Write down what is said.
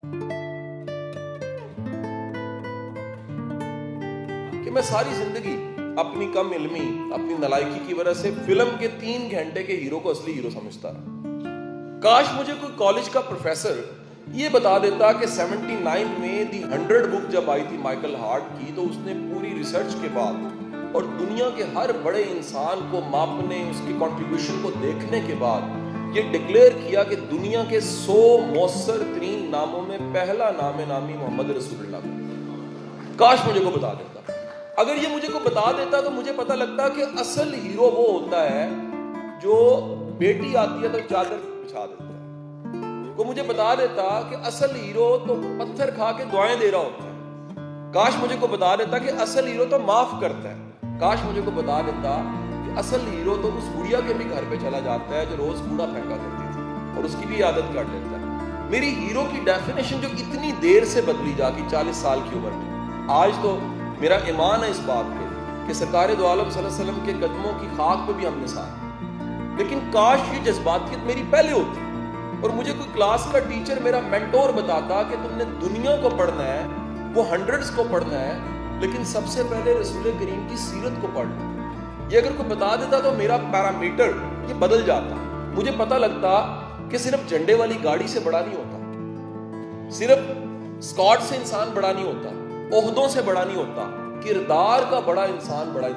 کہ میں ساری زندگی اپنی کم علمی، اپنی نالائکی کی وجہ سے فلم کے 3 گھنٹے کے ہیرو کو اصلی ہیرو سمجھتا رہا۔ کاش مجھے کوئی کالج کا پروفیسر یہ بتا دیتا کہ 79 میں دی 100 بک جب آئی تھی مائیکل ہارٹ کی، تو اس نے پوری ریسرچ کے بعد اور دنیا کے ہر بڑے انسان کو ماپنے، اس کی کنٹریبیوشن کو دیکھنے کے بعد یہ ڈکلیئر کیا کہ دنیا کے 100 مؤثر ترین ناموں میں پہلا نام نامی محمد رسول اللہ کا۔ کاش مجھے کو بتا دیتا۔ اگر یہ مجھے کو بتا دیتا تو مجھے پتہ لگتا کہ اصل ہیرو وہ ہوتا ہے جو بیٹی آتی ہے تو چادر بچھا دیتا ہے۔ وہ مجھے بتا دیتا کہ اصل ہیرو تو پتھر کھا کے دعائیں دے رہا ہوتا ہے۔ کاش مجھے کو بتا دیتا کہ اصل ہیرو تو معاف کرتا ہے۔ کاش مجھے کو بتا دیتا کہ اصل ہیرو تو اس بڑھیا کے بھی گھر پہ چلا جاتا ہے جو روز کوڑا پھینکا کرتی تھی اور اس کی بھی عادت کر لیتا ہے۔ میری ہیرو کی ڈیفینیشن جو اتنی دیر سے بدلی جا کی 40 سال کی عمر میں، آج تو میرا ایمان ہے اس بات پہ کہ سرکار دو عالم صلی اللہ علیہ وسلم کے قدموں کی خاک پہ بھی ہم نثار ہیں۔ لیکن کاش یہ جذباتیت میری پہلے ہوتی اور مجھے کوئی کلاس کا ٹیچر میرا مینٹور بتاتا کہ تم نے دنیا کو پڑھنا ہے، وہ ہنڈریڈز کو پڑھنا ہے، لیکن سب سے پہلے رسول کریم کی سیرت کو پڑھنا۔ یہ اگر کوئی بتا دیتا تو میرا پیرامیٹر یہ بدل جاتا۔ مجھے پتہ لگتا کہ صرف جھنڈے والی گاڑی سے بڑا نہیں ہوتا، صرف اسکواڈ سے انسان بڑا نہیں ہوتا، عہدوں سے بڑا نہیں ہوتا، کردار کا بڑا انسان ہوتا ہے۔